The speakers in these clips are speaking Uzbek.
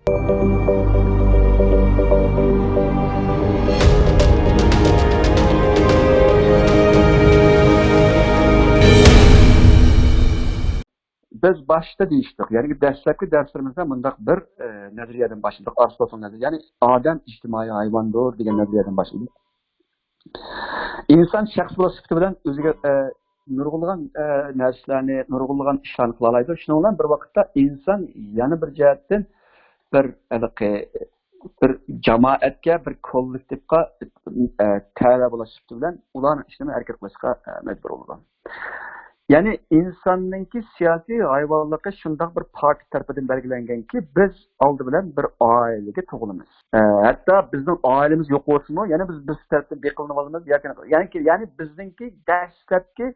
Biz başta deyiştik. Yani dastlabki derslerimizde bundaq bir nazariyadan başladık. Aristotel nazariyati. Yani adam ijtimoiy hayvondir degan nazariyadan başladık. İnsan şəxs bo'lish sifati bilan o'ziga nurg'ulg'an narsalarni, nurg'ulg'an ishlarni qila oladi. Shuning bilan bir vaqtda inson yana bir jihatdan bir bir jamoatga, bir kollektivga tabi bo'lish sifati bilan ularning ishini harakat qilishga majbur bo'ladi. Yani insanınki siyasi hayvanlıkı şundak bir parti tarafından belgelengen ki biz aldı bilen bir ailege toğulumuz. Hatta bizim ailemiz yok olsun mu? Yani biz tarafından bir kılınmalımız. Yani bizdenki derslerdeki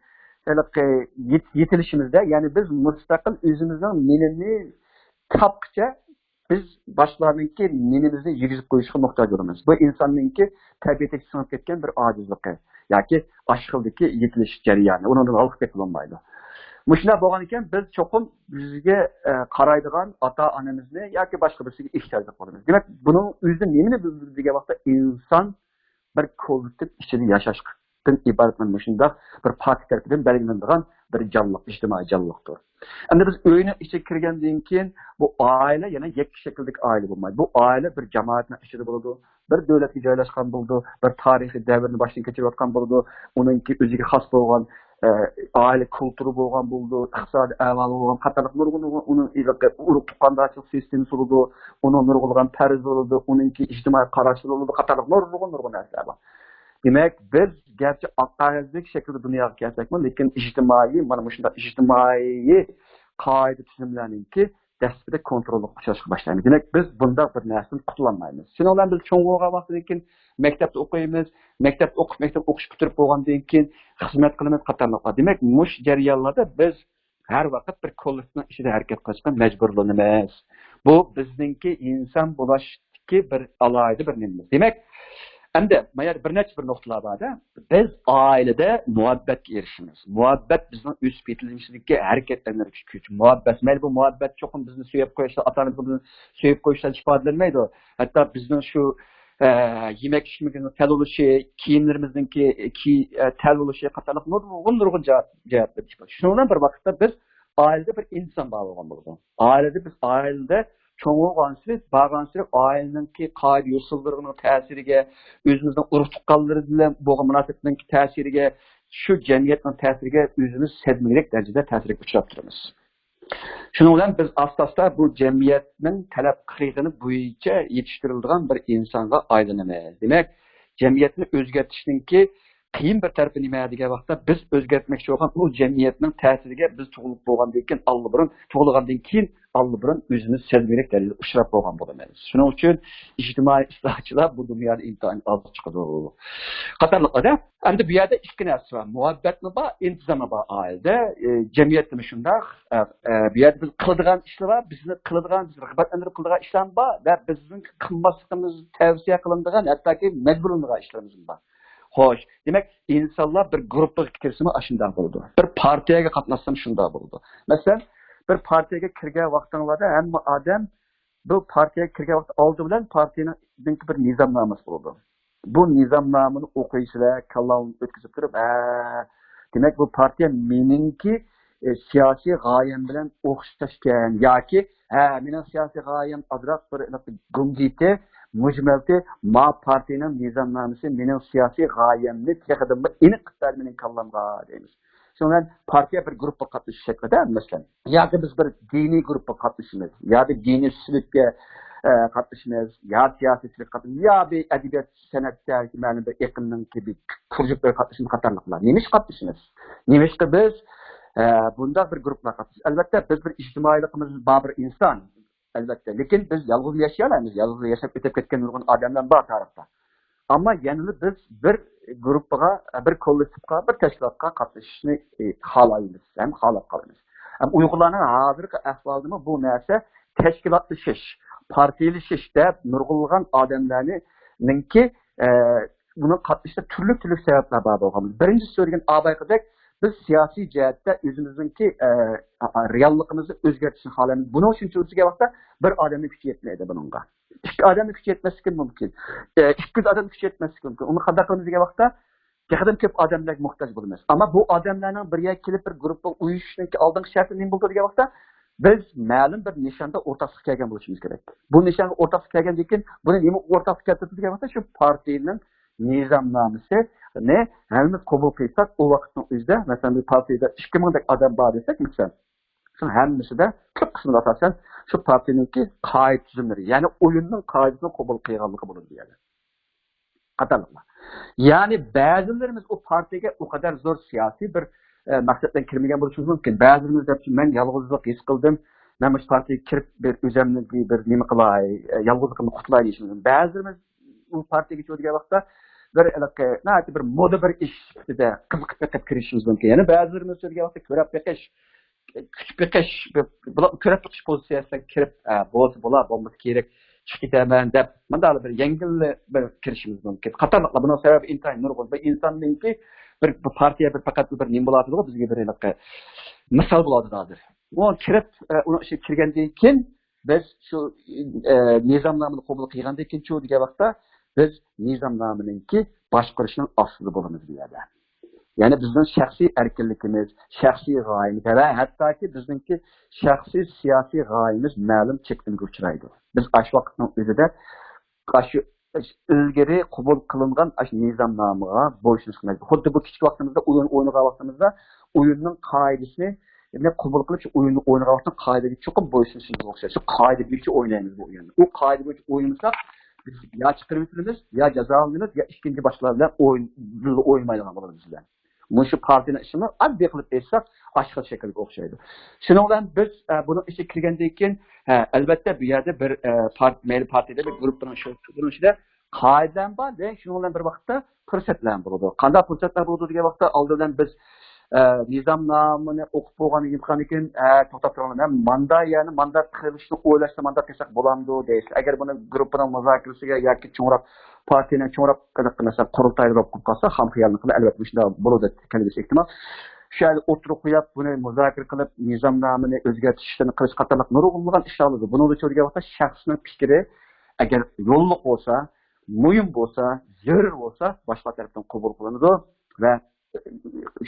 yetilişimizde yani biz müstakil özümüzden menini tapkıca biz başlarındaki menimizi yürüzüp koyuşu muhtaç olmamız. Bu insanınki tabiatı sınıf ketken bir acizlik. Yoki aşkıldaki yetiliş jarayoni undan alıp ketolmaydi. Muşuna bo'lgan ekan biz cho'qim bizga qaraydigan ota-onamizni yoki boshqa birisiga ehtiyoj qilamiz. Demak, buning o'zida nimani degan vaqtda inson bir kollektiv ichida yashashdan iborat muşunda bir parti tarafından belgilanadigan bir jonliq, ijtimoiy jonliqdir. Endi biz uyni ichiga kirgandan keyin bu aile yana yakki shakldagi aile bo'lmaydi. Bu aile bir jamoatning ichida bo'ladi. Bir davlatga joylashgan bo'ldi, bir tarixiy davrni boshdan kechirayotgan bo'ldi, uningki o'ziga xos bo'lgan aile kulturi bo'lgan bo'ldi, iqtisodiy ahvoli bo'lgan qatorliq nurg'un uning urug' tuqqandochilik sistemasi bo'ldi, uning nurg'ulg'an tarzi bo'ldi, uningki ijtimoiy qarashlari bo'ldi, qatorliq nurg'un narsalar bor. Demak, biz garchi aqoidlik shaklda dunyoga kelsakmi, lekin ijtimoiy, mana shunday ijtimoiy qoida tuzumlarningki dastlabda kontrolga uchrashga boshlaymiz. Demak, biz bunday bir narsadan qutulolmaymiz. Shuning bilan biz cho'ng bo'lgan vaqtdan keyin maktabda o'qiymiz, maktab o'qish bitirib bo'lgandan keyin xizmat qilamiz qatorliqlar. Demak, mush jarayonlarda biz har vaqt bir kollektivning ichida harakat qilishga majburlanamiz. Bu bizningki inson bo'lishki bir alohida bir nimamiz. Demak, endi mayar bir necha bir nuqtalar borda biz oilada muhabbatga erishamiz. Muhabbat bizning o'sib yetilishimizga harakatlantiruvchi kuch. Muhabbat, mayli bu muhabbat cho'qim bizni suyib qo'yishlar, ota-onamiz bizni suyib qo'yishlar ifodalanmaydi. Hatto bizning shu yemek içmemizin tel oluşu, kiyimlerimizdeki tel oluşu qatorliq nurg'un jihatlar chiqadi. Shundan bir vaqtda biz oilada bir inson bor bo'lgan bo'ladi. Oilada cho'ng bo'lgansizlik, bag'ansizlik oilaningki qoida usullarining ta'siriga, o'zimizning urug' tuqqanlari bilan bo'lgan munosabatning ta'siriga, shu jamiyatning ta'siriga o'zimiz sezmaylik darajada ta'sirga uchrab turamiz. Shuning bilan biz asosda bu jamiyatning talab qilgani bo'yicha yetishtirilgan bir insonga aylanamiz. Demak, jamiyatni o'zgartirishninki qiyin bir tarafi nima degan vaqtda biz o'zgartmoqchi bo'lgan bu jamiyatning ta'siriga biz tug'ilib bo'lgandan keyin tug'ilgandan keyin allburun o'zimiz sezmaylik darajada uchrab bo'lgan bo'lamiz. Shuning uchun ijtimoiy islohchilar bu dunyoda intayin oz chiqadi. Qatorliqlarda endi bu yerda ikki narsa bor. Muhabbatmi bor, intizommi bor oilada, jamiyatmi shundoq. Bu yerda biz qiladigan ishlar bor, bizni qiladigan, biz rag'batlantirib qiladigan ishlar bor va bizning qilmasligimiz tavsiya qilinadigan, hattoki majburlanadigan ishlarimiz bor. Xo'sh, demak, insonlar bir guruhga kirsimi shunday bo'ldi. Bir partiyaga qatnashsam shunday bo'ldi. Masalan, bir partiyaga kirgan vaqtinglarda hamma odam bu partiyaga kirgan vaqt oldi bilan partiyaning bir nizomnomasi bo'ldi. Bu nizomnomani o'qiysilar, kallam o'tkazib turib, demak bu partiya meningki siyosiy g'oyam bilan o'xshashgan yoki mening siyosiy g'oyam azroq bir gumjiti mujmalti ma partiyaning nizomnomasi mening siyosiy g'oyamni texadimda aniq qilib mening kallamga deymiz. Şundan partiya bir gruppa qatnashish shaklida masalan yoki biz bir diniy gruppa qatnashimiz yoki diniy suluqqa qatnashimiz yoki siyosatchilik qatnashimiz yoki adabiyot san'atda ma'lum bir iqlimning bir kurjuklar qatnashimiz qatorliqlar nemish qatnashimiz nemishqa biz bunda bir gruplar qatnashish albatta biz bir ijtimoiyligimiz bor bir inson albatta lekin biz yolg'iz yashayolmaymiz yolg'iz yashab o'tib ketgan nurg'un odamlar bor tarixda ammo yanada biz bir gruppaga bir kollektivga bir tashkilotga qatnashishni xohlaymiz ham xohlab qolamiz uyg'urlarning hozirgi ahvolida bu narsa tashkilotlashish partiyalashish deb nurg'ulg'an odamlarninki buni qatnashishda turli sabablar bor bo'lgan birinchi so'ragan abayqidek biz siyosiy jihatda o'zimizningki realligimizni o'zgartirishni xohlaymiz. Buning uchun o'ziga vaqtda bir odamning kuchi yetmaydi buningga. Ikki odamning kuchi yetmasligi mumkin. 200 odam kuchi yetmasligi mumkin. Uni qanday qilamiz degan vaqtda Jəhədən köp adamlar muhtaç bulunmaz. Ama bu adamların bir yer kelib bir gruppa uyuşuşunki aldığın şərti neyim buldu degan vaqtda biz ma'lum bir nishonda o'rtaqlik kelgan bo'lishimiz kerak. Bu nishonga o'rtaqlik kelgan lekin buni nima o'rtaqlik keltirdi degan vaqtda shu partiyaning nizomnomasini hammamiz qabul qilsak, u vaqtning o'zida masalan bu partiyada 2000 dak odam bor desak, masalan, shu hammasida ko'p qismida asosan shu partiyaningki qoida tuzumlari, ya'ni o'yinning qoidasini qabul qilganligi bo'ladi deydi. Qatarlıqlar. Yani bazılarımız o partiye o kadar zor siyasi bir maksatdan kirmegen buluşumuz mümkün. Bazılarımız da ben yalnızlık his kıldım. Ben bu partiye kirip bir özemli bir nime kılay, yalnızlıkımı kutlayın işimizin. Bazılarımız bu partiye geçiyor diye vakta bir moda bir iş de kızık bekip kirişimiz mümkün. Yani bazılarımız diye vakta körep bekiş, küçük bekiş, körep bekiş pozisyasına kirip olması gerek. Çıkıtaman deb mandala bir yengilli bir kirishimiz mumkin. Qatarliqlar buning sababi intayin nurg'un. Bir insonninki bir partiya bir faqat bir nim bo'ladi-ku, bizga bir misol bo'ladi hozir. U kirib, uni ishga kirgandan keyin biz shu nizomnomani qabul qilgandan keyin shu degan vaqtda biz nizomnominingki boshqarishning ostida bo'lamiz bu yerda. Yani bizning shaxsiy erkinligimiz, shaxsiy g'oyamiz va hattoki bizningki shaxsiy siyosiy g'oyamiz ma'lum chekimga uchraydi. Biz ash vaqtning o'zida shu ilgari qabul qilingan ash nizomnomaga bo'ysunishimiz. Xuddi bu kichik vaqtimizda o'ynagan vaqtimizda o'yinning qoidasini qabul qilib shu o'yinni o'ynagan vaqtda qoidaga cho'qib bo'ysunishimiz o'xshaydi. Shu qoida bo'yicha o'ynaymiz bu o'yinni. U qoida bo'yicha o'ynasak biz ya chiqarib o'tiramiz, ya jazo olamiz, ya ikkinchi boshqalar bilan o'ynamaydigan bo'lamiz bizlar. Şu partinin işini adli qilib aytsak, boshqa shaklga o'xshaydi. Shuning bilan biz buni ishga kirgandan keyin albatta bu yerda bir partiyada bir guruhning ichida qoidalar bor va shuning bilan bir vaqtda fursatlar bo'ladi. Qanday fursatlar bo'ladi degan vaqtda oldindan biz nizomnomani o'qib bo'lgan imkondan keyin to'xtab turamiz. Mandat qilishni o'ylashda mandat qilsak bo'lamdi deysiz. Agar buni guruhning muzokarasiga yoki cho'ngroq partiyaning cho'ngroq qilib qurultayda bo'lib qolsa, ham xiyolni qilib albatta shunda bo'ladi kelish ehtimol. Shu o'tirib qo'yib, buni muzokara qilib, nizomnomani o'zgartirishni qilish qatorliq nurg'unlagan ishlar bo'ladi. Buni o'chirgan vaqtda shaxsning fikri agar yo'lliq bo'lsa, muhim bo'lsa, zarur bo'lsa, boshqa tarafdan qabul qilinadi va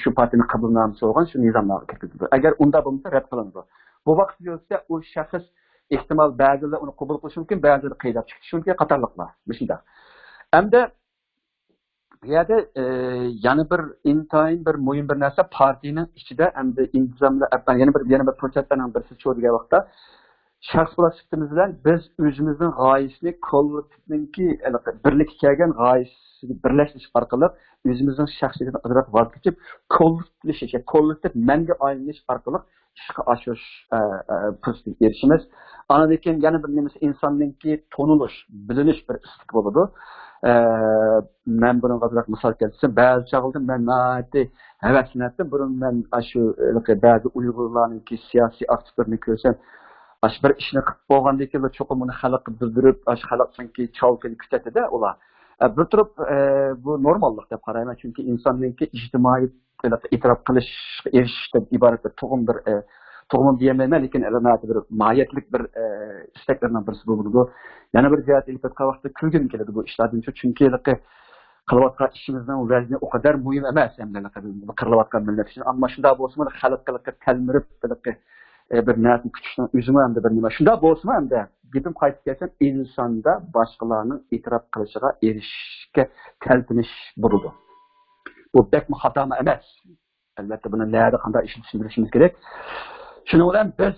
shu partiyaning qabulnomasi bo'lgan shu nizomnomga kiritiladi. Agar unda bo'lmasa rad qilinadi. Bu vaqt yo'lsa u shaxs ehtimol ba'zilar uni qabul qilishi mumkin, ba'zilar qaydab chiqishi mumkin qatorliqlar. Shunday. Hamda bu yerda yana bir intayin bir muhim bir narsa partiyaning ichida hamda intizomlar yana bir fursatlarning birisi shu degan vaqtda shaxs bo'lishimiz bilan biz o'zimizning g'oyasini kollektivningki birlikka kelgan g'oyasini birlashtirish orqali o'zimizning shaxsiyatini ajratib voz kechib kollektiv manga aylanish orqali ishga oshirish fursatiga erishimiz. Anadan keyin yana bir nimasi insonningki tonilish, bilinish bir istik bo'ladi. Men bunun qadar misol keltirsam, ba'zi chog'da men havaslandim. Burun men shu ba'zi Uyg'urlarningki siyosiy aktivlarni ko'rsam, bir ishni qilib bo'lgandan keyin cho'qim uni xalqqa bildirib, xalqningki chalkini kutadi-da ular. Bir turib bu normallik deb qarayman, chunki insonningki ijtimoiy e'tirof qilish, erishishdan iborat bir to'g'rim diyemeymen, lekin bir mahiyetlik bir isteklerden birisi bulundu. Yani bir ziyaret edip vaqtda kulgim keladi bu işlerden. Çünkü qilib işimizden vazni o kadar muhim emas. Qilib millet için. Ama şunda bo'lsa xalqqa talmirib bir narsa kuchishdan o'zim ham bir nima. Shunda bo'lsa ham gapim qaytib kelsam, insonda boshqalarning e'tirof qilishiga erishishga talpinish bo'ladi. Bu bekmi xatoma emas. Albatta buni nerede qanday ishni bilishimiz kerak. Şunu bilan biz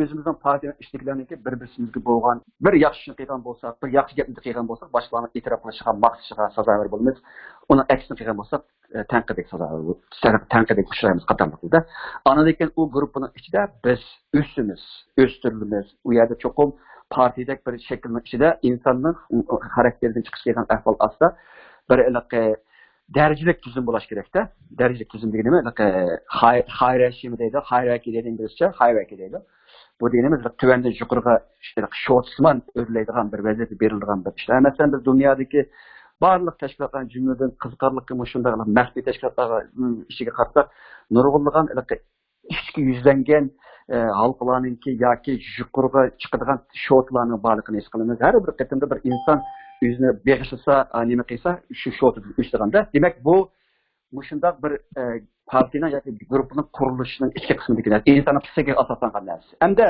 o'zimizning partiya ishliklariniki bir-birimizga bo'lgan bir yaxshi qilgan bo'lsak, bir yaxshi gapni qilgan bo'lsak, boshqalarni e'tirof qilishiga, maqtashiga sazovor bo'lamiz. Uni aksini qilgan bo'lsak, tanqidga sazovor, tanqidga uchraymiz qatorliqda. Anadan keyin u guruhning ichida biz o'stirilamiz. U yerda cho'qim partiyadagi bir shaklning ichida insonning xarakteridan chiqish degan ahvol asla bir derecelik tüzüm bulaş gerekti. Derecelik tüzüm dediğimiz hierarchy mi deydi? Hierarchy dediğimizce hierarchy deydi. Bu dediğimiz tüvenden yukarıga işte şortsman örüleydiğen bir vaziyeti verildiğen bir işte. Mesela biz dünyadaki barliq tashkilotlar jumladan qiziqarli shunday maxfiy tashkilotlarga ishiga qarata nurg'unlagan ichki yuzlangan halqalarninki yoki yuqoriga chiqadigan shotlarning borligini his qilamiz. Har bir qatimda bir inson o'zini beg'ishlasa, nima qilsa, shu shotni ushlaganda, demak bu shundoq bir partiyaning yoki guruhning qurilishining ichki qismidagi insonning psixiga asoslangan narsa. Hamda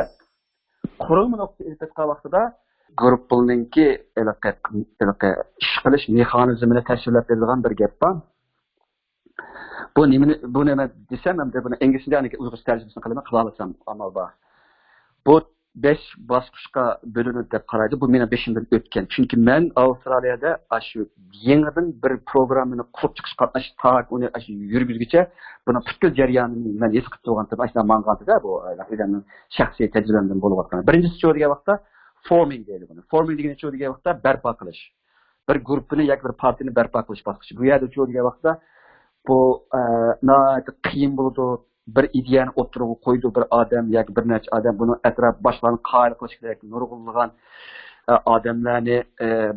qurilma nuqtai iltiqo vaqtida guruhninki ish qilish mexanizmini tasvirlab berilgan bir gap bor. Bu nima desam, hamda buni inglizcha uyg'urcha tarjimasini qilaman, amal bor. Bu 5 bosqichga bo'linadi deb qaraydi. Bu meni 5imdan o'tgan. Chunki men Avstraliyada shu yangidan bir programmani qurib chiqish qatnashish uni yurgizgicha buni butkul jarayonini men his qilib turgan deb ashuna mang'anda bu odamning shaxsiy tajribamdan bo'lib o'tgan. Birinchisi degan vaqtda forming deydi buni. Forming degan degan vaqtda barpo qilish. Bir guruhni yoki bir partiyani barpo qilish bosqichi. Bu yerda degan vaqtda bu qiyin bo'ladi. Bir ideyani o'tirib qo'ydi bir odam yoki bir necha odam buni atrof boshqalarni qoyil qilish kerak, nurg'unlagan odamlarni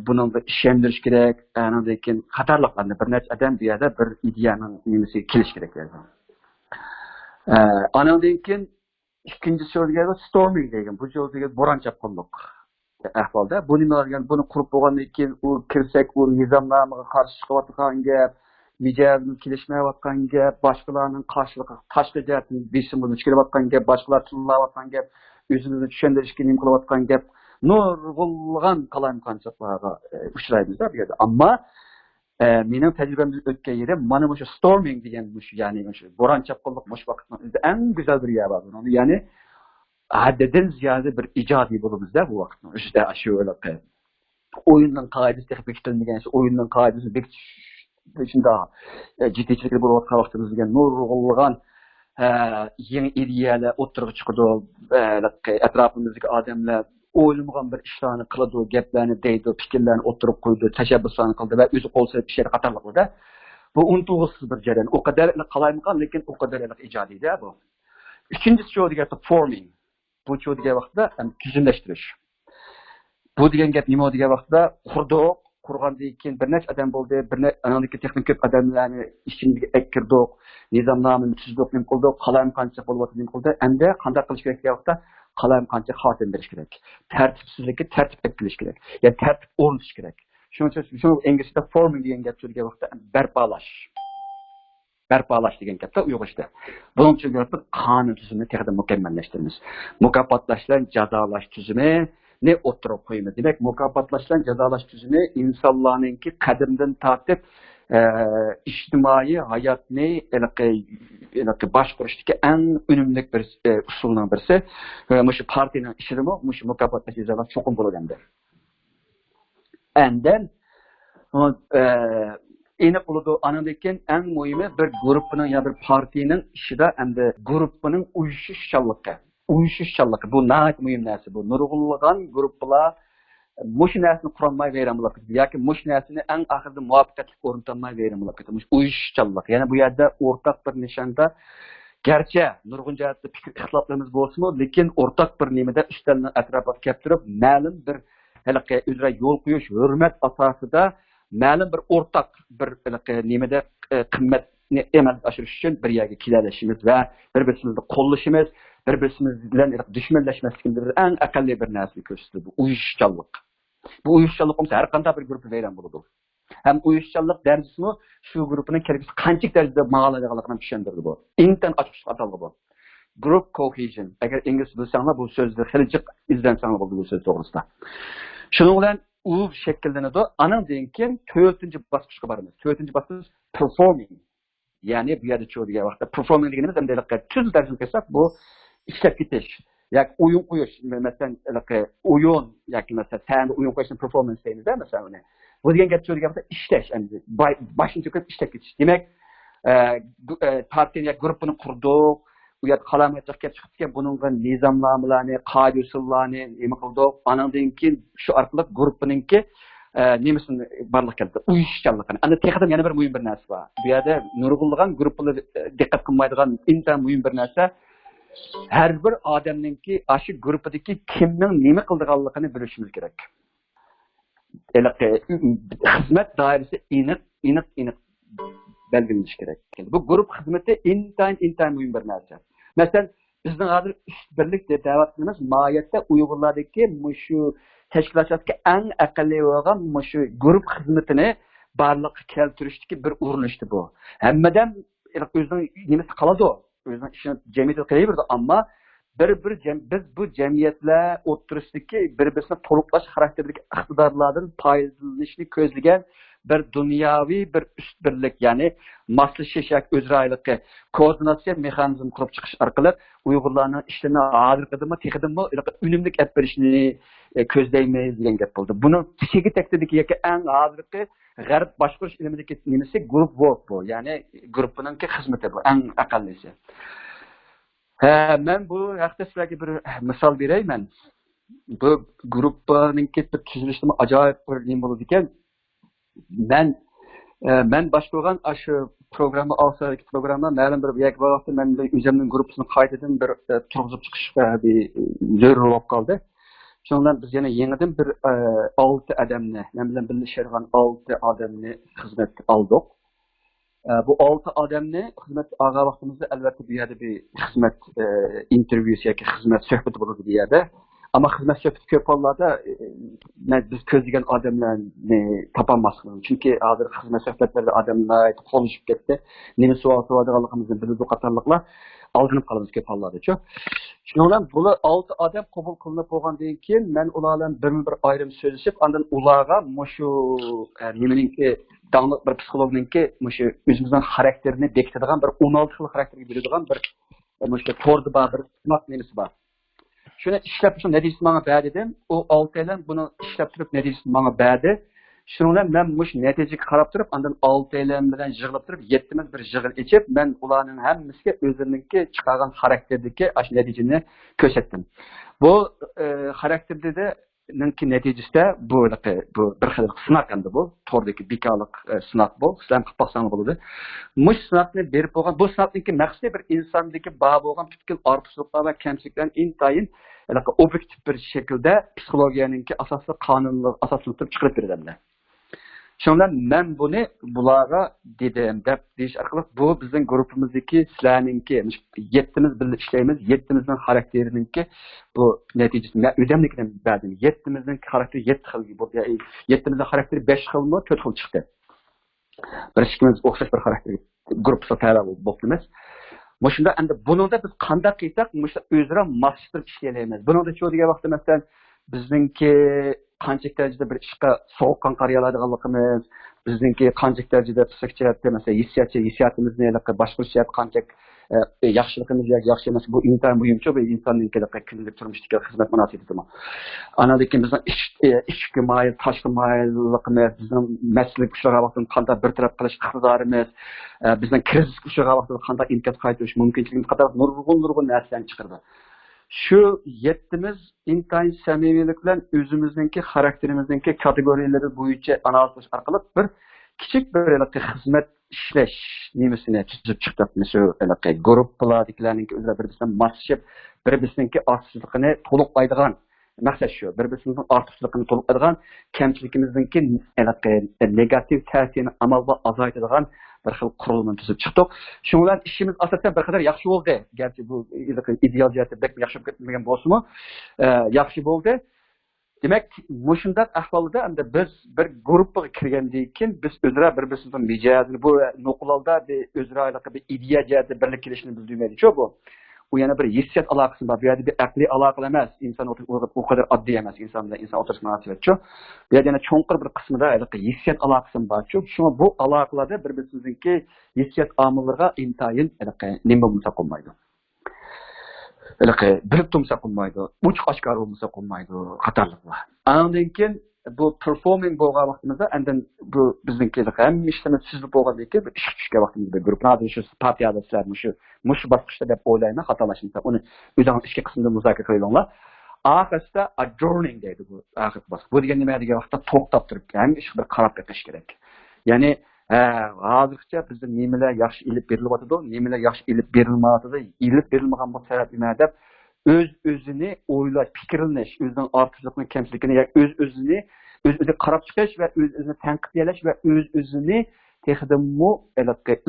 bunga ishontirish kerak, andan keyin qatorliqlarni bir necha odam bu yerda bir ideyaning nimasiga kelish kerak edi. Andan keyin ikkinchi so'zga storming degan, bu so'zga bo'ron chaqmoq ahvolda. Bu nima degan, buni qurib bo'lgandan keyin u kirsak, u nizomlarga qarshi chiqayotgan gap, mijozning kelishmayotgan gap, boshqalarning qarshiligi tashqi jihatdan besimini chiqarayotgan gap, boshqalar tillayotgan gap, o'zimizni tushuntirishga nima qilayotgan gap, nurg'unlagan qalamqanchiqlarga uchraymiz bu yerda. Ammo mening tajribamda o'tgan yeri mana shu storming degan ya'ni shu bo'ron chaqmoq mush vaqtning o'zida eng go'zal bir yer bor. Ya'ni haddidan ziyoda bir ijodiy bo'libizda bu vaqtning o'zida shu o'yinning qoidasi bekitilmagan, shu o'yinning qoidasini bekitish shunda ciddichilik bo'layotgan vaqtimizga nurg'unlagan yangi ideyalar o'tirib chiqadi, atrofimizdagi odamlar o'ylamagan bir ishlarni qiladi, gaplarni deydi, fikrlarni o'tirib qo'ydi, tashabbuslarni qildi va o'zi qo'l silib ishlar qatorliqda. Bu unutug'isiz bir jarayon. O qadar qalaymigan, lekin o qadar ijodiyda bu. Ikkinchisi shu degan forming. Bu shu degan vaqtda tuzumlashtirish. Bu degan gap nima degan vaqtda qurgandan keyin bir necha odam bo'ldi, bir necha texnik ko'p odamlarni ishimizga kirdik, nizomnomani tuzdik, nim qildik, qalam qancha bo'lyapti, nim qildi. Endi qanday qilish kerak degan vaqtda qalam qancha xotim berish kerak. Tartibsizlikka tartib qilish kerak. Ya'ni tartib o'rnatish kerak. Shuning uchun shu inglizda forming degan gap so'zga vaqtda barpolash degan gapda uyg'urishda. Buning uchun qonun tuzumini texnik mukammallashtiramiz. Mukofotlashlar, jazolash tuzumi ne o'tirib qo'yamiz. Demak, mukofotlashdan jazolash tuzumi insonlarningki qadimdan tortib ijtimoiy hayotni boshqarishdagi eng unumli bir usulning birisi. Shu partiyaning ishidami, shu mukofotlash jazolash cho'qim bo'lganda. Endi eni qiladi anandan eng muhimi bir guruhning ya bir partiyaning ishida endi guruhning uyushishchanligi bu nəhayət mühim narsa bu. Nurg'unlagan guruhlar mush narsani qurolmay veramlik yoki mush narsani eng oxirida muvaffaqiyatli o'rnatamay veramlik. Mush uyushishchanlik. Ya'ni bu yerda o'rtaq bir nishonda garchi nurg'un jihatda fikr ixtiloflarimiz bo'lsa-mu, lekin o'rtaq bir nimada ustalning atrofiga kelib turib, ma'lum bir haliqqa o'zra yo'l qo'yish, hurmat asosida ma'lum bir o'rtaq bir nimada qimmatni amalga oshirish uchun bir yerga kelishimiz va bir-birimizni qo'llashimiz, bir-birimiz bilan dushmanlashmasligimiz eng aqalli bir narsa ko'rsatadi. Bu uyushchanlik. Bu uyushchanlik bo'lsa har qanday bir guruh vayron bo'ladi. Ham uyushchanlik darajasimi shu guruhning kelgusi qancha darajada ma'lumotlarni tushundirdi bu. Intan ochiq atalg'i bu. Group cohesion. Agar ingliz bilsanglar bu so'zni xiljiq izlansanglar bo'ladi bu so'z to'g'risida. Shuning bilan u shakllanadi. Andan keyin 4-bosqichga boramiz. 4-bosqich performing. Ya'ni bu yerda cho'digan vaqtda performing deganimiz ham tuz darajasini qilsak bu ishlab ketish. Yoki o'yin qo'yish, masalan, o'yin yoki masalan sanda o'yin qo'yishni performance deymiz-da, masalan uni. Bu degan gap cho'digan vaqtda ishlash, endi boshini ko'p ishlab ketish. Demak, partiya guruhini qurdik, u yerda qalamatga chiqib buningga nizomlarni, qoida usullarni nima qildik. Andan keyin shu orqali guruhninki nemisini barliq keldi. Uyushchanligini. Ana texnikada yana bir muhim bir narsa bor. Bu yerda nurg'unlagan guruhlar diqqat qilmaydigan intan muhim bir narsa. Har bir odamningki shu guruhdagi kimning nima qilganligini bilishimiz kerak. xizmat doirasi aniq belgilanishi kerak. Bu guruh xizmati intayin muhim bir narsa. Masalan, bizning hozir ishbirlik deb da'vat qilamiz, mohiyatda Uyg'urlardagi shu tashkilotga eng aqlli bo'lgan shu guruh xizmatini barliqqa keltirishdagi bir urinishdi bu. Hammadan o'zining nimasi qoladi, o'zining ishini jamiyatga qilaveradi, ammo biz bu jamiyatlar o'tirisidagi bir-birini to'liqlash xarakteridagi iqtidorlardan foydalanishni ko'zlagan bir dunyoviy bir üstbirlik, ya'ni moslashish yoki o'zroyligi koordinatsiya mexanizmi qurib chiqish orqali Uyg'urlarning ishlarini hozirgidimi texidimi unumli olib berishni ko'zlaymiz degan gap bo'ldi. Buni chegi takdidagi yoki eng hozirgi g'arb boshqarish ilmidagi nimasi guruh work bu, ya'ni guruhning xizmati bu eng aqallisi. Men bu haqda sizlarga bir misol berayman. Bu guruhning tuzilishida ajoyib bir nima bo'ldi ekan. Ben boshqargan shu programma olsaydik programma ma'lum bir vaqtda men o'zimning guruhimni qaytadan bir turg'izib chiqishga bir zarur bo'lib qoldi. Shundan biz yana yangidan bir 6 odamni, men bilan birlashgan 6 odamni xizmatga oldik. Bu 6 odamni xizmat olgan vaqtimizda albatta bu yerda bir xizmat intervyusi yoki xizmat suhbati bo'ladi bu yerda. Ama xizmat suhbati ko'p hollarda biz ko'zlagan odamlarni topolmasmiz. Chunki hozir xizmat suhbatlarida odamlar qolishib ketdi. Nima savol so'raydiganligimizni bilib qatorliqlar aldanib qolamiz ko'p hollarda-chi. Shundan bilan bular 6 odam qabul qilinib bo'lgandan keyin men ular bilan bir ayrim so'zlashib, ondan ularga shu nimaninki davlat bir psixologningki shu o'zimizning xarakterini bekitadigan bir 16 xil xarakterga beradigan bir shu to'rda bir sinoq nimasi bor. Şunu işlep şu neticesi bana bəd edim. O 6 aydan bunu işlep turib neticesi bana bədi. Şununla ben muş neticeyi qarab turib, ondan 6 aydan bilen yığılıp turib, 7'miz bir yığın içip, ben ularının hemmisiga özlerinki çıkargan karakterdeki aş neticeni kösettim. Bu karakterde de neticesi de bu bir xil sınak endi bu. Tordaki bekalık sınak bu. Sizler qilib baxsanız bo'ladi. Muş sınakni berip bo'lgan, bu sınakniki maqsadi bir insondagi bor bo'lgan butkul ortiqchiliklar va kamchiliklarni intayin obyektiv bir şekilde psixologiyaninki asosli qonunni asosini chiqarib beradilar. Shundan men buni bularga dedim deb deyish orqali bu bizning guruhimizdagi sizlarninki 7'miz birga ishlaymiz, 7'mizning xarakterininki bu neticesi o'zimnikidan ba'zan 7'mizning xarakteri 7 xil bo'ldi. 7'mizning xarakteri 5 xilmi, 4 xil chiqdi. Bir ikkimiz o'xshash bir xarakter guruhga tayyor bo'libmiz. Şunda endi buningda biz qanday qilsak, o'zaro moslashtirib ishlaymiz. Buningda shu degan vaqtda masalan bizningki qancha darajada bir ishga sovuqqon qara oladiganligimiz, bizningki qancha darajada psixologik masalan hissiyotimizni boshqarish qancha yaxshiligimiz yoki yaxshi emas, bu inson muhimchi, bu insonning kundalik turmushdagi xizmat munosabatimi. Anadagi bizning ichki mayl, tashqi mayilligimiz, bizning mas'uliyat uchragan vaqtda qanday bir taraf qilish iqtidorimiz, bizning krizis uchragan vaqtda qanday imkon qaytarish mumkinligimiz qator nurg'un narsalarni chiqardi. Şu 7'miz intayin samimiylik bilan o'zimizningki xarakterimizningki kategoriyaları bo'yicha analiz orqali bir kichik bir xizmat ishlash nimasini tuzib chiqdik. Mesela guruhlardagilarning o'zlari bir-biridan moslashib, bir-biriningki ortiqchiligini to'liqlaydigan maqsad shu. Bir-birimizning ortiqchiligini to'liqlaydigan, kamchiligimizningki negativ ta'sirini amalga azaytadigan bir xil qurilmani tuzib chiqdik. Shundan ishimiz asosan bir qadar yaxshi bo'ldi. Garchi bu ideal jihatda bek yaxshi ketmagan bo'lsa-mu, yaxshi bo'ldi. Demek, mushundaq ahvolda endi biz bir guruhga kirgandan keyin biz o'zaro bir-birimizning mijozini bu nuqlalda bir o'zaro bir ideya jihatda birlik kelishini bildirmaydi-ku bu. Bu yana bir hissiyat aloqasi bor. Bu yerda bir aqliy aloqa emas, inson o kadar oddiy emas, inson bilan inson o'tirishma munosabat-ku. Bu yerda yana cho'nqir bir qismida hissiyat aloqasi bor-ku. Shunga bu aloqalarda bir-birimizning hissiyat omillariga intayin nima bo'lsa qolmaydi. Bilib turmasa qolmaydi, uchiq oshkor bo'lmasa qolmaydi, qatorliqlar. Andan keyin bu performing bo'lgan vaqtimizda, andan bu bizningki ham ishlama sizib bo'lgandan keyin ish tushgan vaqtimizda guruhlarda shu partiyada sizlar shu bosqichda deb o'ylayman, xatolashmasa uni o'zing ishga qismida muzokara qilinglar. Oxirida adjourning deydi bu oxir bosqich. Bu degan nima degan vaqtda to'xtab turib, ham ish bir qarab beqish kerak. Ya'ni hozircha bizda nimalar yaxshi ilib berilyapti, nimalar yaxshi ilib berilmayapti, ilib berilmagan bu sabab nima deb o'zini o'ylash, fikrlanish, o'zining ortiqligini, kamchiligini, o'zini qarab chiqish va o'zini tanqidlash va o'zini texdimmo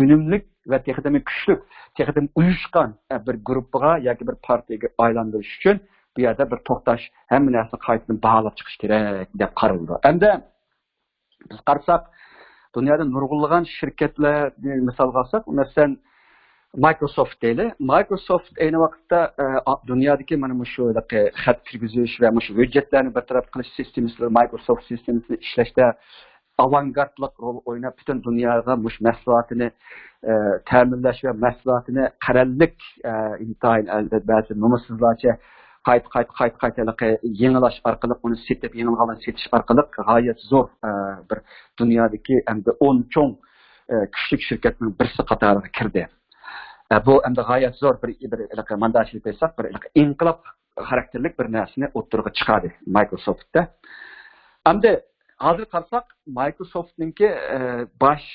unumli va texdim kuchli, texdim uyushgan bir guruhga yoki bir partiyaga aylantirish uchun bu yerda bir to'xtash, hamma narsani qaytadan baholab chiqish kerak deb qaraldi. Endi biz qarasak, dunyoda nurg'unlagan shirkatlar misolga olsak, masalan Microsoft deyli. Microsoft ayni vaqtda dunyodagi mana shu xat kirgizish va shu hujjatlarni bartaraf qilish sistemasi, Microsoft sistemasini ishlashda avangardlik rol o'ynab, butun dunyoga mush mahsulotini ta'minlash va mahsulotini qarallik intayin ba'zi nomussizlarcha qayta yangilash orqali uni setib, yangilganlarni setish orqali g'oyat zo'r bir dunyodagi endi 10 cho'ng kuchli shirkatning birisi qatoriga kirdi. Bu endi g'oyat zo'r bir mandashlik desak, bir inqilob xarakterlik bir narsani o'ttirg'a chiqadi Microsoftda. Endi hozir qarasak, Microsoftningki bosh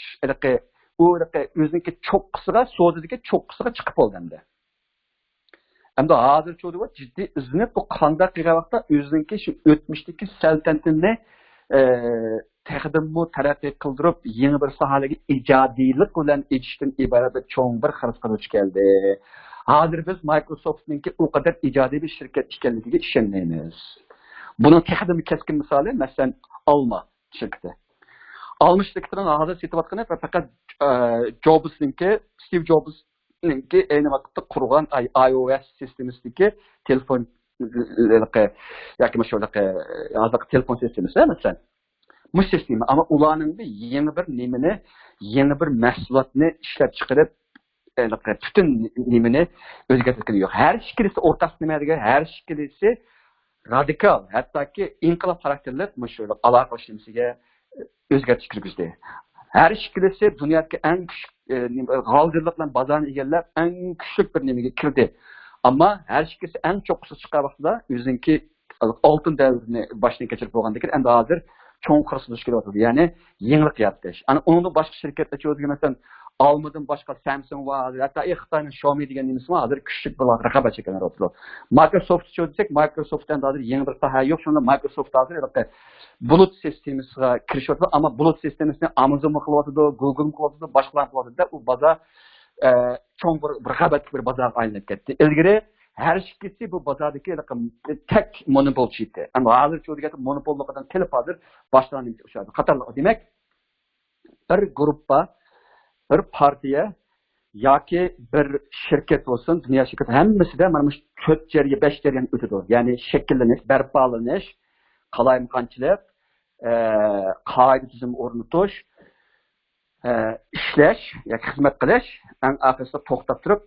o'ziniki cho'qqisiga, so'zidagi cho'qqisiga chiqib bo'ldi endi. Endi hozir cho'di jiddiy izlanib bu qanday qilgan vaqtda o'ziniki shu o'tmishdagi saltanatini taqdimni taraqqiy qildirib, yangi bir sohaga ijodiylik bilan etishdan iborat bir cho'ng bir xarisqa duch keldi. Hozir biz Microsoftningki o qadar ijodiy bir shirkat ekanligiga ishonmaymiz. Buning taqdimi keskin misoli, masalan, Alma shirkati. Alma shirkatining hozir setayotgani faqat Steve Jobs'ninki ayni vaqtda qurgan iOS sistemasidagi telefon yoki hozir telefon sistemasi masalan. Bu sistema ama ularning yangi bir nimani, yangi bir mahsulotni ishlab chiqarib, bütün nimani o'zgartirgani yo'q. Har ikkisi o'rtasi nima degan, har ikkisi radikal, hattoki inqilob xarakterli shu aloqa ishlamasiga o'zgartish kirgizdi. Har ikkisi dunyodagi eng kuchli g'oldirlik bilan bozorni egallab, eng kuchli bir nimaga kirdi. Ammo har ikkisi eng cho'qqisi chiqqan vaqtda o'zinki oltin davrini boshdan kechirib bo'lgandan keyin endi hozir cho'ng qirsiz kelyapti. Ya'ni yangilik yaratish. Ana uningda boshqa shirkatlar cho'ziga masalan Almadan boshqa Samsung va hatto Xitoyning Xiaomi degan nimasi bor. Hozir kuchli bir raqobat chekkanlar o'tirdi. Microsoft cho'zsak, Microsoftdan hozir yangi bir soha yo'q. Shunda Microsoft hozir bulut sistemasiga kirishyapti, ammo bulut sistemasini Amazon qilyapti, Google qilyapti, boshqalar qilyapti. U bozor cho'ng bir raqobatli bir bozorga aylanib ketdi. Ilgari her ikisi bu bozordaki tek monopolchi edi. Ama hozir cho'diga monopollikdan kelib hozir boshlanib ushadi. Qatorliq demak, bir guruhga, bir partiya yoki bir shirkat bo'lsin, dunyo shirkati hammasida mana shu 4 jarga 5 jargan o'tadi. Ya'ni shakllanish, barpolanish, qalayimqanchilik, qoida tizim o'rnatish, ishlash yoki xizmat qilish, eng oxirida to'xtab turib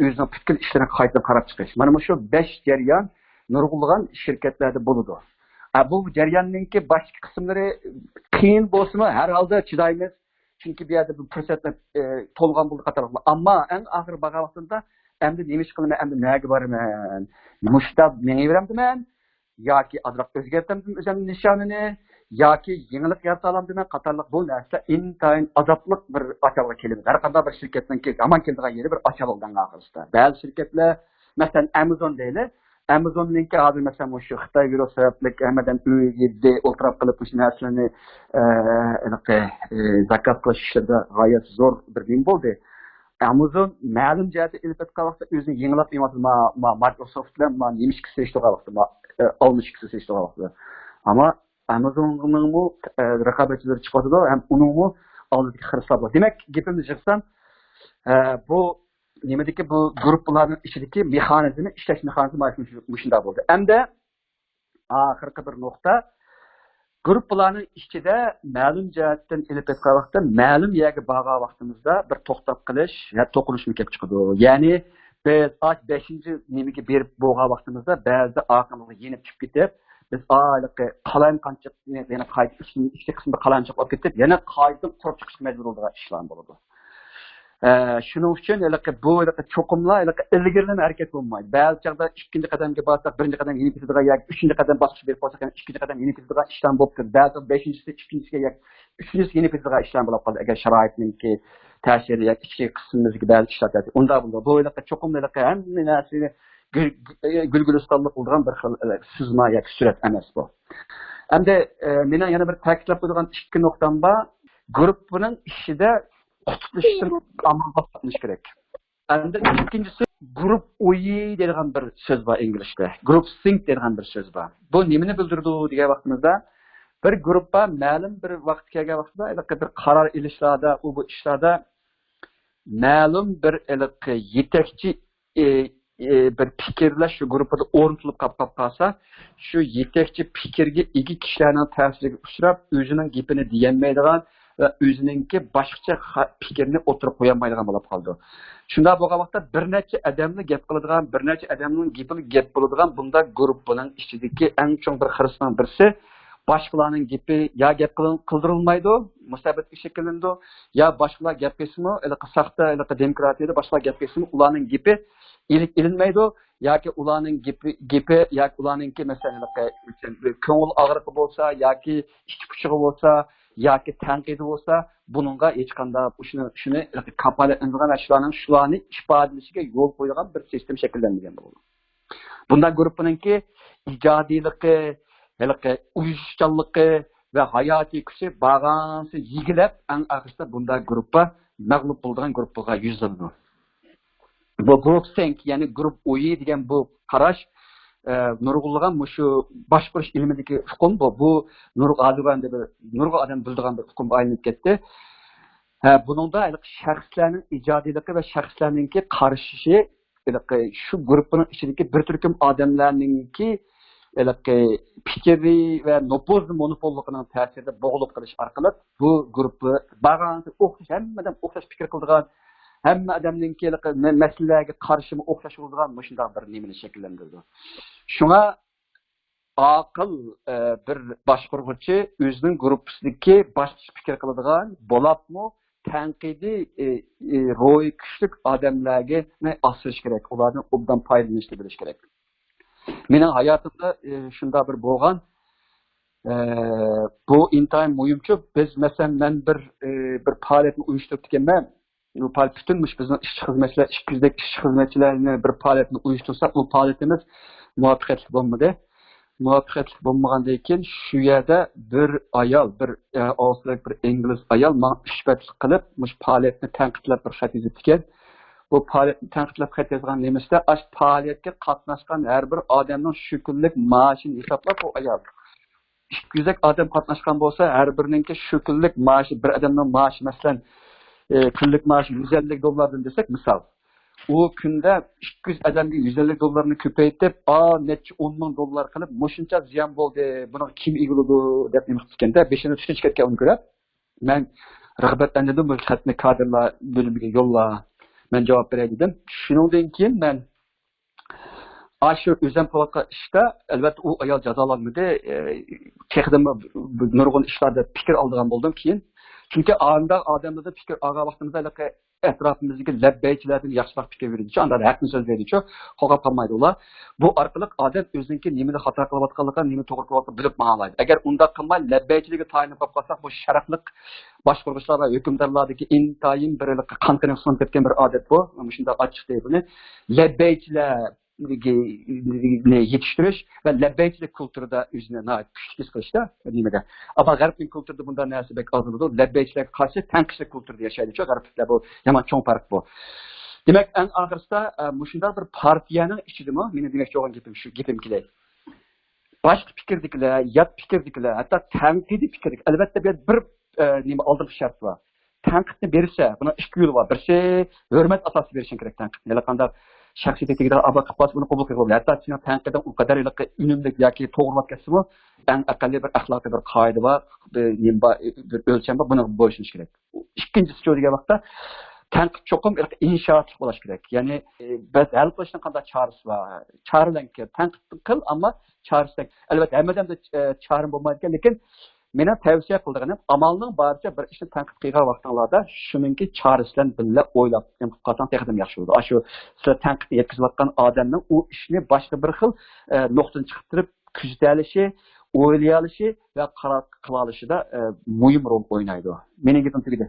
o'zining fikr ishlarini qaytadan qarab chiqish. Mana shu 5 jaryon nurg'unlagan shirkatlarda bo'ladi. Bu jarayonninki boshqa qismlari qiyin bo'lsa-mu, har holda chidaymiz. Chunki bu yerda bu fursatlar to'lgan bo'ldi qatorlar. Ammo eng oxir baqa vaqtida endi nima ish qilaman, endi nega boraman? Mushtab mengaveramdiman yoki azroq o'zgartamdim o'zimning nishonini yoki yangilik yarata olamdiman qatorliq bu narsa intayin azobli bir achavga keladi. Har qanday bir shirkatdan aman keladigan yeri bir achavdan oxirida. Ba'zi shirkatlar, masalan Amazon deyli, Amazon'ninki hozir masalan shu Xitoy virus sababli hammadan uyda o'tirib qilib shu narsalarni zakaz qilish ishlarida g'oyat zo'r bir nim bo'ldi. Amazon ma'lum jihatda ilib o'tgan vaqtda o'zini yengilab emas, Microsoft bilan nimishki serishtirgan vaqtda, olmishki serishtirgan vaqtda. Ammo Amazon'ning bu raqobatchilar chiqadi ham uningmi oldidagi hisob bor. Demak, gapimni yig'sam, bu nimadagi bu guruhlarning ichidagi mexanizmi, ishlash mexanizmi shunday bo'ldi. Endi oxirgi bir nuqta, guruhlarning ichida ma'lum jihatdan ilib o'tgan vaqtda, ma'lum yerga borgan vaqtimizda bir to'xtab qilish va to'qinishni kelib chiqadi. Ya'ni biz 5-chi nimaga berib bo'lgan vaqtimizda ba'zi aqlimizni yenib chiqib ketib, biz qalamqanchiq yana qayta ikki qismda qalamchiq olib ketib, yana qayta qurib chiqishga majbur bo'lgan ishlar bo'ladi. Shuning uchun bu cho'qimlar ilgirlama harakat bo'lmaydi. Ba'zi chaqda ikkinchi qadamga borsak, birinchi qadam yeni ketadigan yoki uchinchi qadam bosqich berib qo'ysak, ikkinchi qadam yeni ketadigan ishlar bo'lib turadi. Ba'zi beshinchisi, ikkinchisiga yoki uchinchisi yeni ketadigan ishlar bo'lib qoladi. Agar sharoitningki ta'siri yoki ichki qismimizga ba'zi ishlar bo'ladi. Unda bu cho'qimlar hamma narsani gülgülistanlık bo'lgan bir xil sizma yoki surat emas bu. Endi mening yana bir ta'kidlab qo'yadigan ikki nuqtam bor. Guruhning ishida qutilish uchun amal qilish kerak. Endi ikkinchisi grup o'yi degan bir so'z bor inglizda. Group think degan bir so'z bor. Bu nimani bildirdi degan vaqtimizda bir guruhga ma'lum bir vaqt kelgan vaqtda bir qaror ilishlarda, bu ishlarda ma'lum bir yetakchi bir fikrlash shu guruhda o'rnatilib qolib qolsa, shu yetakchi fikrga ega kishilarning ta'siriga uchrab, o'zining gapini deyolmaydigan va o'ziningki boshqacha fikrni o'tirib qo'yolmaydigan bo'lib qoldi. Shunda bo'lgan vaqtda bir necha odamni gap qiladigan, bir necha odamning gapini gap bo'ladigan bunda guruhning ichidagi eng chong bir xiristning birisi boshqalarning gapi ya gap qildirilmaydi, musabatga shakllandi, ya boshqalar gap qilsimi, saxta demokratiyada boshqalar gap qilsimi, ularning gapi ilinmaydi yoki ularning gapi yoki ularningki masalan ko'ngil og'riqi bo'lsa yoki ichki puchug'i bo'lsa yoki tanqidi bo'lsa, buningga hech qanday shuni kafolatlangan shularni ifodalashiga yo'l qo'ygan bir sistem shakllangan bo'ladi. Bundan guruhninki ijodiyligi, uyushchanligi va hayotiy kuchi bag'ansi yigilab, eng oxirida bunday guruhga mag'lub bo'lgan guruhga yuzlandi. Bu group think, ya'ni grup o'yi degan bu qarash nurg'ulg'an shu boshqarish ilmidagi hukm bu nurg'a odam bildigan bir hukm aylanib ketdi. Buningda shaxslarning ijodiyligi va shaxslarningki qarishishi shu guruhning ichidagi bir turkum odamlarningki fikri va nupuz monopolligining ta'sirida bog'liq qilish orqali bu guruhni bag'ansi o'xshash, hammadan o'xshash fikr qiladigan, hamma odamningki masalalarga qarshi o'xshash bo'lgan shunday bir nimani shakllantirdi. Shunga aql bir boshqaruvchi o'zining guruhidagi boshqa fikr qiladigan bo'lapmi tanqidiy ro'y kuchli odamlarga asilish kerak, ulardan obdan foydalanishni bilish kerak. Mening hayotimda shunday bir bo'lgan bu intayin muhimki biz masalan men bir faoliyatni uyushtirib ekanman. Bu bütün bizning ishchi xizmatchilar, ishchilik xizmatchilarni bir faoliyatni uyushtirsak, bu faoliyatimiz muvaffaqiyatli bo'lmadi. Muvaffaqiyatli bo'lmagandan keyin shu yerda bir ayol, bir Avstraliyalik bir ingliz ayol men ishbatlik qilib, bu faoliyatni tanqidlab bir xat yozib ekan. Bu faoliyatni tanqidlab xat yozgan nemisda, ash faoliyatga qatnashgan har bir odamning shu kunlik maoshini hisoblab bu ayol 200 odam qatnashgan bo'lsa, har birininki shu kunlik maoshi bir odamning maoshi masalan kunlik maaşı $150 desek misal. O kunda 200 adamga $150 ko'paytib, necha $10,000 qilib, mushuncha ziyon bo'ldi. Buni kim egiladi deb nima qilganda, beshini tushunib ketgan uni ko'rib, men rag'batlandim, bu xatni kadrlar bo'limiga yo'lla. Men javob beray dedim. Shundan keyin men shu o'zim qilayotgan ishda albatta u ayol jazolanmadi. Texdim nurg'un ishlarda fikr olgan bo'ldim keyin. Çünkü anda adamlarda fikir ağa vaqtimizda etrafımızdaki lebbeyçilerden yaxshiroq fikir verdi. Anda haqni so'z verdi. Qo'g'ab qolmaydi ular. Bu orqali odam o'ziniki nimani xato qilayotganligini, nimani to'g'ri qilayotganligini bilib ma'laydi. Agar unda qilmay lebbeychiligiga tayinib qolsak, bu sharafliq boshqaruvchilar va hukmdorlardagi intayin bir qanqini sunib ketgan bir odat bu. Shunda ochiq deydi buni. Lebbeychilar yetiştirish va lebbeychilik kulturida o'zini kuchli his qilishda nimaga. Ammo g'arbning kulturida bunday narsa bek ozmidi. Lebbeychilikga qarshi tanqishlik kulturida yashaydi. G'arbliklar bu yomon cho'ng farq bu. Demak, eng oxirida shunday bir partiyaning ichidami, meni demoqchi bo'lgan gapim shu, gapim kelay. Boshqa fikrdikilar, yot fikrdikilar, hatto tanqidiy fikrdik. Albatta bir nima oldingi shart bor. Tanqidni bersa, buni ikki yo'li bor. Birisi hurmat asosida berish kerak tanqidni. Qanday shaxsiyatiga a'zo qilib buni qabul qilib bo'ladi. Hatto sen tanqiddan u qadar unumli yoki to'g'rilab ketsa-mu, eng aqalli bir axloqiy bir qoida va bir o'lcham bor, buni bo'yishimiz kerak. Ikkinchisi degan vaqtda tanqid cho'qim inshootli bo'lish kerak. Ya'ni biz hal qilishning qanday chorasi bor? Choralanki tanqid qil, ammo chorasi albatta hammadan da chorim bo'lmaydi, lekin meni tavsiya qilganim amalning barcha bir ishni tanqid qilgan vaqtinglarda shuningki chorasidan billa o'ylab qolsang texdim yaxshi bo'ladi. Shu sizlar tanqid yetkazayotgan odamning u ishni boshqa bir xil nuqtadan chiqarib kuzata olishi, o'ylay olishi va qaror qila olishida muhim rol o'ynaydi. Mening gapim tugadi.